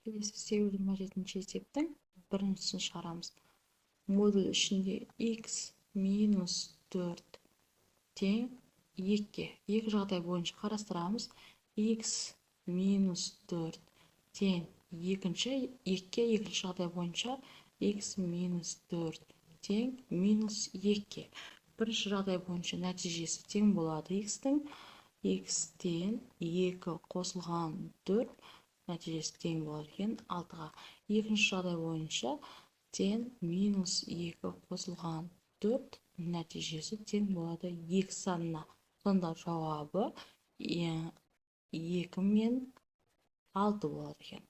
Келесі 827 есептің біріншісін шығарамыз. Модуль ішінде x минус 4 тең 2. Екі жағдай бойынша қарастырамыз. X минус 4 тең екінші, 2 екінші жағдай бойынша x минус 4 тең минус 2. Бірінші жағдай бойынша нәтижесі тең болады x-тің. X-тен 2 қосылған 4 нәтижесі тең болады екен 6-ға. Екінші жағдай бойынша тең минус 2 қосылған 4 нәтижесі тең болады 2 санына. Сонда жауабы 2 мен 6 болады екен.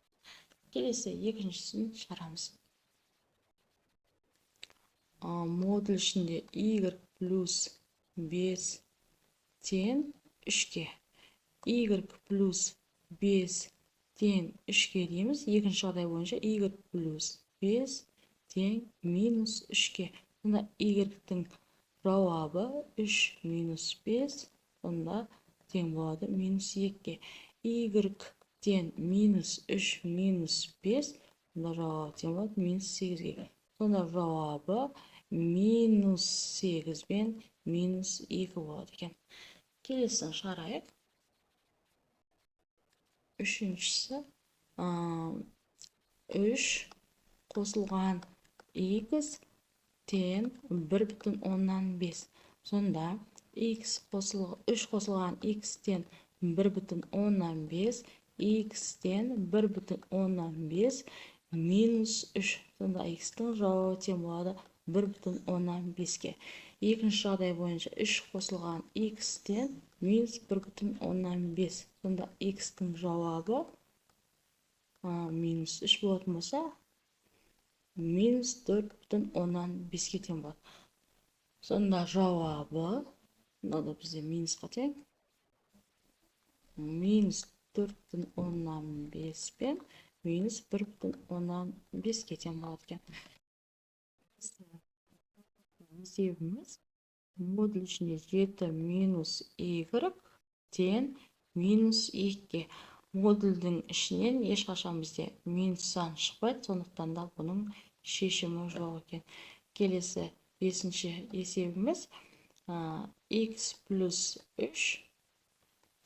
Келесі екіншісін шығарамыз. Модуль ішінде y плюс 5 тең 3-ке. y плюс 5 тең 3-ке дейміз. Екінші жағдай бойынша y плюс 5 тең минус 3-ке. Сонда y-тің жауабы 3 минус 5, сонда тең болады минус 2-ке. y-тен минус 3 минус 5, сонда жауабы тең болады минус 8-ге. Сонда жауабы минус 8 бен минус 2 болады екен. Келесін шығарайық. Үшіншісі 3 қосылған x тең 1,5. Сонда 3 қосылған x тең 1,5, x тең 1,5 минус 3. Сонда x-тің жауабы тең болады 1,5-ке. Екінші жағдай бойынша 3 қосылған x тең минус 1,5. Сонда x-тің жауабы минус 3 болатын болса, минус 4,5-ке тең болады. Сонда жауабы, мынада бізде минусқа тең, минус 4,5 пен минус 1,5-ке тең болады екен. Есебіміз модуль ішінде 7 минус y тең минус 2-ке. Модульдің ішінен ешқашан бізде минус сан шықпайды, сондықтан да бұның шешімі жоқ екен. Келесі 5-ші есебіміз x плюс 3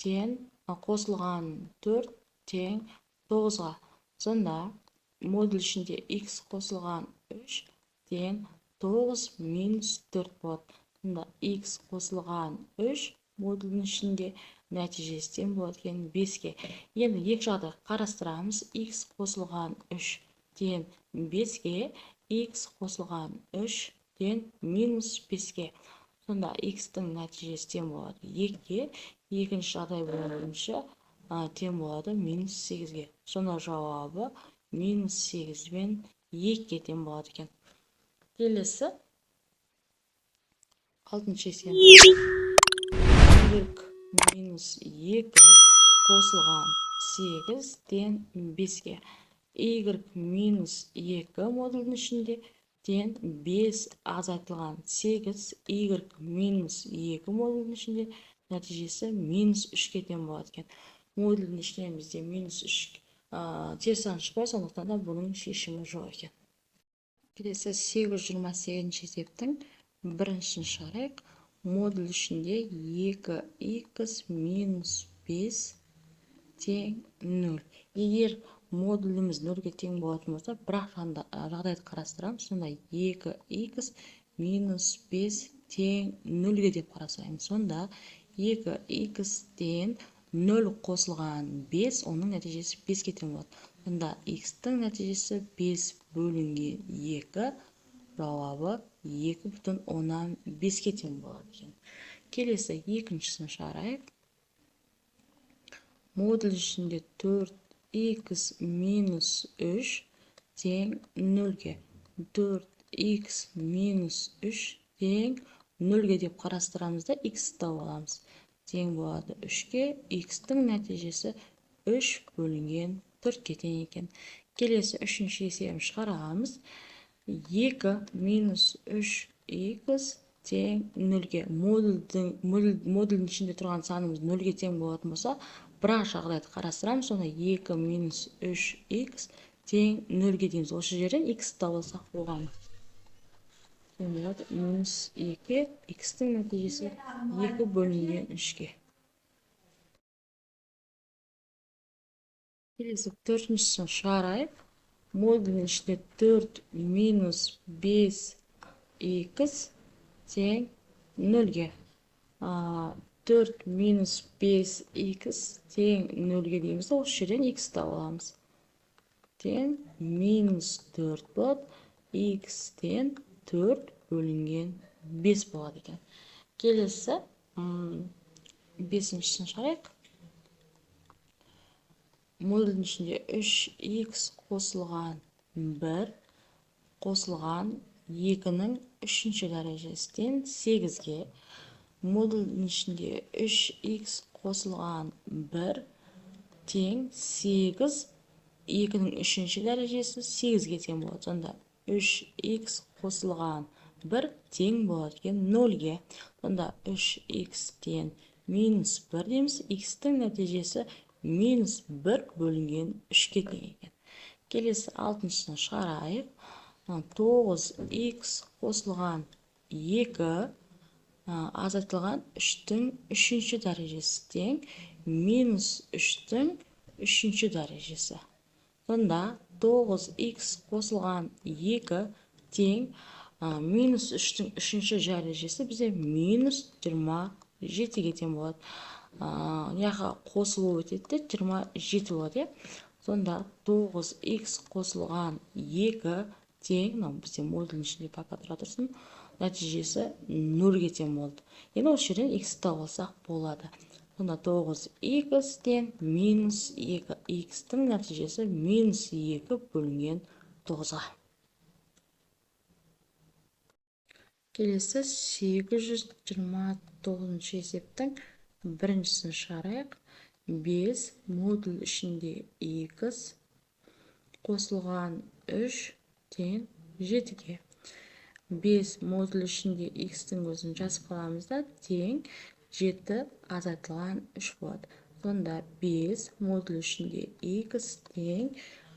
тең қосылған 4 тең 9-ға. Сонда модуль ішінде x қосылған 3 тең 9 минус 4 болады. Сонда x қосылған 3 модулдің ішінде нәтижесі тең болады екен 5-ке. Енді екі жағдай қарастырамыз. X қосылған 3 тең 5-ке, x қосылған 3 тең минус 5-ке. Сонда x-тің нәтижесі тең болады 2-ке. Екінші жағдай бойынша тең болады минус 8-ге. Сонда жауабы минус 8 бен 2-ке тең болады екен. Келесі 6-ші есебіміз y минус 2 қосылған 8 тең 5-ке. y минус 2 модулдің ішінде тең 5 азайтылған 8, y минус 2 модулдің ішінде нәтижесі минус 3-ке тең болады екен. Модулдің ішінен бізде минус 3 теріс сан шықпай, сондықтан да бұның шешімі жоқ екен. Келесі 828 есептің біріншісін шығарайық. Модуль ішінде 2x минус 5 тең 0. Егер модуліміз 0-ге тең болатын болса, бірақ жағдайды қарастырамыз. Сонда 2x минус 5 тең 0-ге деп қарастырамыз. Сонда 2x тең 0 қосылған 5, оның нәтижесі 5-ке тең болады. Сонда x-тің нәтижесі 5 бөлінген 2, жауабы 2,5-ке тең болады екен. Келесі екіншісін шығарайық. Модуль ішінде 4x минус 3 тең 0-ге. 4x минус 3 тең 0-ге деп қарастырамыз да x-ті тауып аламыз. Тең болады 3-ке. X-тің нәтижесі 3 бөлінген 4-ке тең екен. Келесі 3-ші есебін шығарамыз. 2 минус 3x тең 0-ге. Модульдің ішінде тұрған санымыз 0-ге тең болатын болса, бірақ жағдайды қарастырамыз. Сонда 2 минус 3х тең 0-ге дейміз. Осы жерден x табылсақ болған. Минус 2, x-тің нәтижесі 2 бөлінген 3-ге. Келесі төртіншісін шығарайық. Модульдің ішінде 4 минус 5х тең 0-ге. 4 минус 5х тең 0-ге дейміз. Осы жерден x табыламыз. Тең минус 4 болады. X-тен 4 бөлінген 5 болады екен. Келесі 5-шісін шығарайық. Модульдің ішінде 3х қосылған 1 қосылған 2-ның 3-ші дәрежесінен 8-ге. Модульдің ішінде 3х қосылған 1 тең 8, 2-ның 3-ші дәрежесі 8-ге тең болады. Сонда 3х қосылған 1 тең болады екен 0-ге. Сонда 3х-тен минус 1 дейміз. X-тің нәтижесі минус 1 бөлінген 3-ге тең екен. Келесі 6-шыны шығарайық. 9х қосылған 2 азайтылған 3-тің 3-ші дәрежесі тең минус 3-тің 3-ші дәрежесі. Сонда 9х қосылған 2 тең минус 3-тің 3-ші дәрежесі бізде минус 27-ге тең болады. Яға қосылу өтеді, 27 болады. Сонда 9х қосылған 2 тең, бізде модульдің ішінде пока тұра тұрсын, нәтижесі 0-ге тең болды. Енді осы жерден x табылсақ болады. Сонда 9х-тен минус 2, x-тің нәтижесі минус 2 бөлінген 9-ға. Келесі 829 есептің біріншісін шығарайық. 5 модуль ішінде x қосылған 3 тең 7-ге. 5 модуль ішінде x-тің өзін жазып қаламыз да, тең 7 азайтылған 3 болады. Сонда 5 модуль ішінде x тең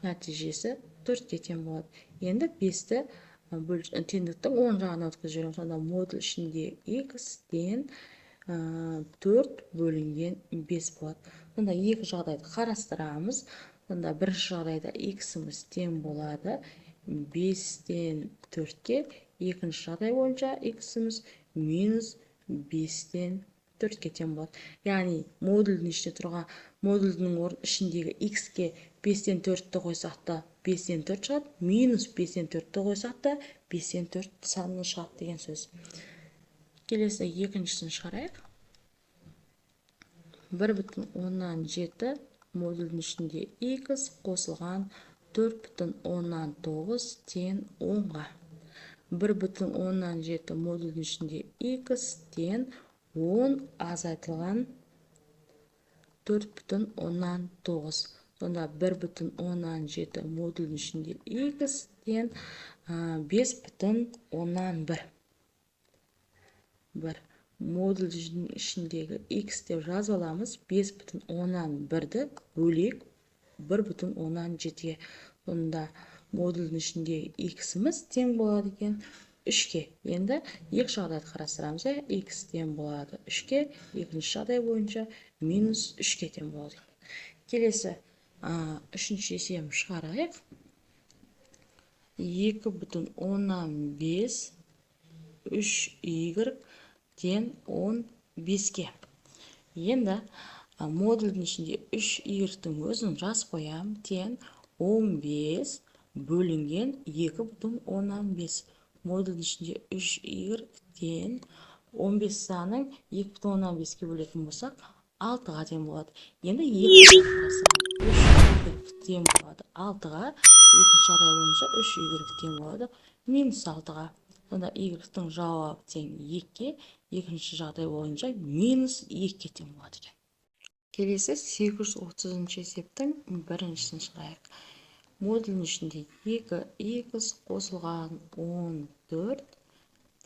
нәтижесі 4-ге тең болады. Енді 5-ті теңдіктің 10 жағына өткізіп жібереміз. Сонда модуль ішінде x тең 4 бөлінген 5 болады. Сонда екі жағдайды қарастырамыз. Сонда бірінші жағдайда x-іміз тең болады 5-тен 4-ке. Екінші жағдай бойынша x-іміз минус 5-тен 4-ке тең болады. Яғни модульдің ішіндегі x-ке 5-тен 4-ті қойсақ та 5-тен 4 шығады, минус 5-тен 4-ті қойсақ та 5-тен 4 саны шығады деген сөз. Келесі екіншісін шығарайық. 1,7 модульдің ішінде x қосылған 4,9 тең 10-ға. 1,7 модульдің ішінде x тең 10 азайтылған 4,9. Сонда 1,7 модульдің ішінде x тең 5,1. Модульдің ішіндегі x деп жазып аламыз. 5,1-ді бөлек 1,7-ге. Сонда модульдің ішіндегі x-іміз тең болады екен 3-ке. Енді екі жағдайды қарастырамыз. X тең болады 3-ке, екінші жағдай бойынша минус 3-ке тең болады. Келесі үшінші есебін шығарайық. 2,5 3y тең 15-ке. Енді модульдің ішінде 3y-тің өзін жазып қоям. Тең 15 бөлінген 2,15. Модульдің ішінде 3y тең 15 санын 2,15-ке бөлетін болсақ, 6-ға тең болады. Енді 2 тең болады 6-ға, екінші жағдай бойынша 3y тең болады минус 6-ға. Сонда y-тің жауабы тең 2-ке, екінші жағдай бойынша минус 2-ке тең болады екен. Келесі 830 есептің біріншісін шығарайық. Модульдің ішінде 2x қосылған 14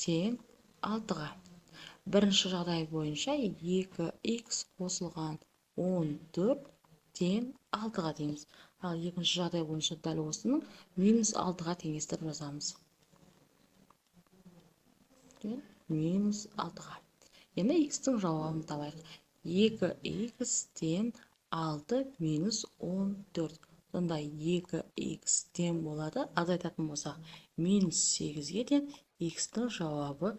тең 6-ға. Бірінші жағдай бойынша 2х қосылған 14 тең 6-ға дейміз. Ал екінші жағдай бойынша дәл осының минус 6-ға теңестіріп жазамыз. Минус 6-ға. Енді x-тің жауабын табайық. 2х тең 6 минус 14. Сонда 2х тең болады. Азайтатын болсақ, минус 8-ге тең, x-тің жауабы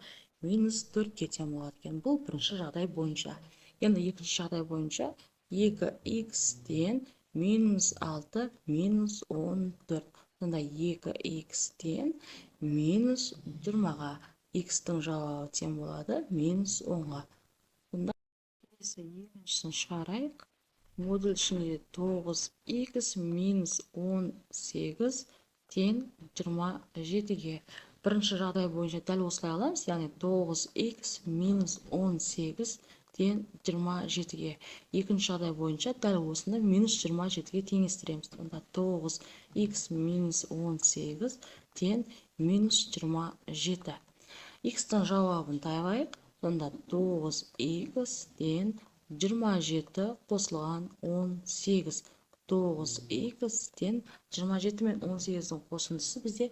минус 4-ге тең болады екен. Бұл бірінші жағдай бойынша. Енді екінші жағдай бойынша 2х тең минус 6 минус 14. Сонда 2х тең минус 20-ға. X-тің жауабы тең болады минус 10-ға. Сонда екіншісін шығарайық. Модуль ішінде 9х минус 18 тең 27-ге. Бірінші жағдай бойынша дәл осылай аламыз, яғни 9х минус 18 тең 27-ге. Екінші жағдай бойынша дәл осыны минус 27-ге теңестіреміз. Сонда 9х минус 18 тең минус 27. X-тің жауабын табайық. Сонда 9х тең 27 қосылған 18. 9х тең 27 мен 18-дің қосындысы бізде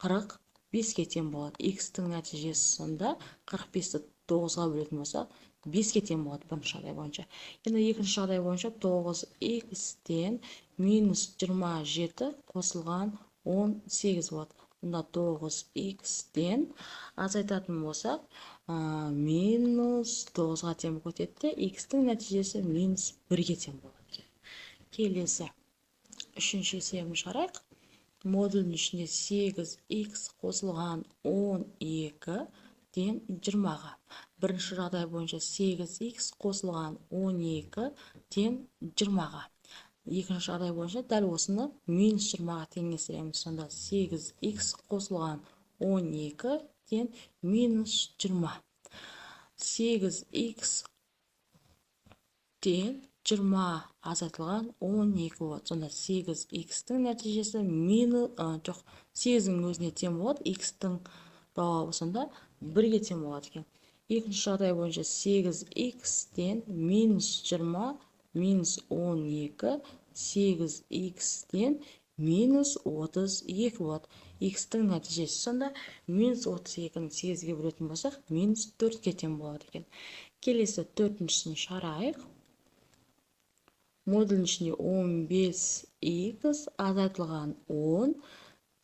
45-ге тең болады. X-тің нәтижесі сонда 45-ті 9-ға бөлетін болсақ, 5-ге тең болады бірінші жағдай бойынша. Енді екінші жағдай бойынша 9х тең минус 27 қосылған 18 болады. Сонда 9х тең азайтатын болсақ, минус 9-ға тең көтетті. X-тің нәтижесі минус 1-ге тең болады. Келесі үшінші есебін шығарайық. Модуль ішінде 8х қосылған 12 тең 20-ға. Бірінші жағдай бойынша 8х қосылған 12 тең 20-ға. Екінші жағдай бойынша дәл осыны минус 20-ға теңестіреміз. Сонда 8х қосылған 12 тең минус 20. 8х тең 20 азайтылған 12 болады. Сонда 8х-тің нәтижесі 8-дің өзіне тең болады. X-тің жауабы сонда 1-ге тең болады екен. Екінші жағдай бойынша 8х тең минус 20 минус 12, 8х тең минус 32 болады. X-тің нәтижесі сонда минус 32-ні 8-ге бөлетін болсақ, минус 4-ге тең болады екен. Келесі төртіншісін шығарайық. Модуль ішінде 15х азайтылған 10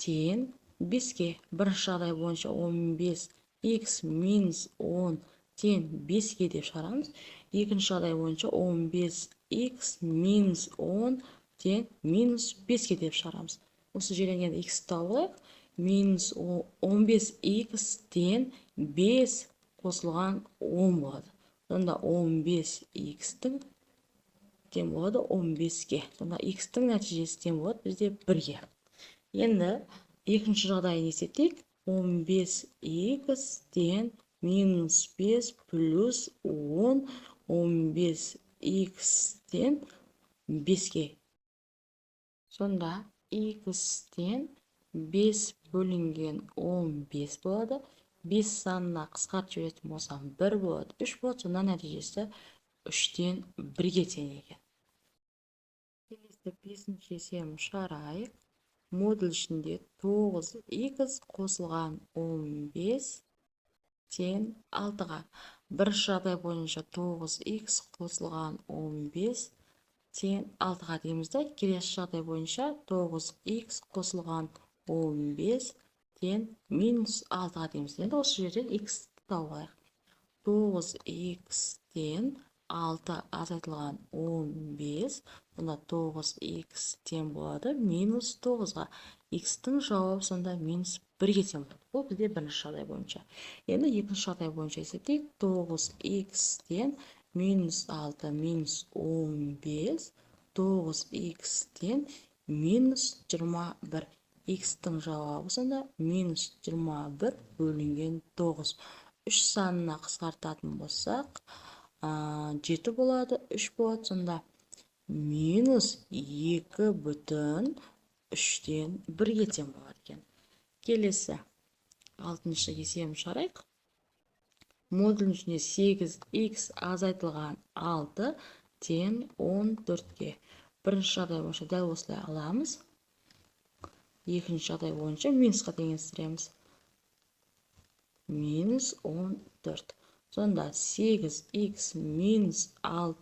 тең 5-ге. Бірінші жағдай бойынша 15х минус 10 тең 5-ге деп шығарамыз. Екінші жағдай бойынша 15х минус 10 тең минус 5-ге деп шығарамыз. Осы жерден енді x-ті тауып алайық. Минус 15х тең 5 қосылған 10 болады. Сонда 15х-тің тең болады 15-ге. Сонда x-тің нәтижесі тең болады бізде 1-ге. Енді екінші жағдайын есептейік. 15х тең минус 5 плюс 10, 15х тең 5-ге. Сонда х тең 5 бөлінген 15 болады. 5 санына қысқартып жіберетін болсам 1 болады, 3 болады. Сонда нәтижесі 3-тен 1-ге тең екен. Келесі 5-ші есебін шығарайық. Модуль ішінде 9х қосылған 15 тең 6-ға. Бірінші жағдай бойынша 9х қосылған 15 тең 6-ға дейміз де. Келесі жағдай бойынша 9х қосылған 15 тең минус 6-ға дейміз. Енді осы жерден x-ті тауып алайық. 9х тең 6 азайтылған 15. Сонда 9х тең болады минус 9-ға. X-тің жауабы сонда минус 1-ге тең болады. Бұл бізде бірінші жағдай бойынша. Енді екінші жағдай бойынша есептейік. 9х тең минус 6 минус 15. 9х тең минус 21. X-тің жауабы сонда минус 21 бөлінген 9. 3 санына қысқартатын болсақ, 7 болады, 3 болады. Сонда минус 2 бүтін 3-тен 1-ге тең болады екен. Келесі 6-шы есебін шығарайық. модулдің ішіне 8x азайтылған 6 тең 14-ке. Бірінші жағдай бойынша дәл осылай аламыз. Екінші жағдай бойынша минусқа теңестіреміз. Минус 14. Сонда 8x минус 6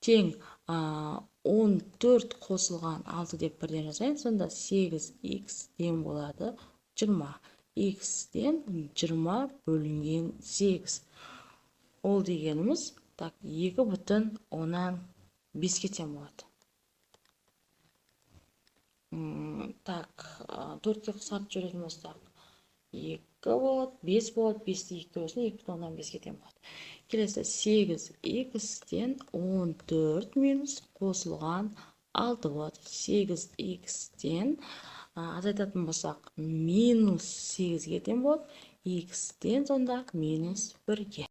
тең 14 қосылған 6 деп бірден жазайын. Сонда 8x тең болады 20. X-тен 20 бөлінген 8. Ол дегеніміз 2,5-ке тең болады. 4-ке қысқартып жіберетін болсақ 2 болады, 5 болады, 5-ті 2-ге бөлсін 2,5-ке тең болады. Келесі 8x-тен 14 минус қосылған 6 болады. 8x-тен азайтатын болсақ минус 8-ге тең болады. X-тен сонда минус 1-ге.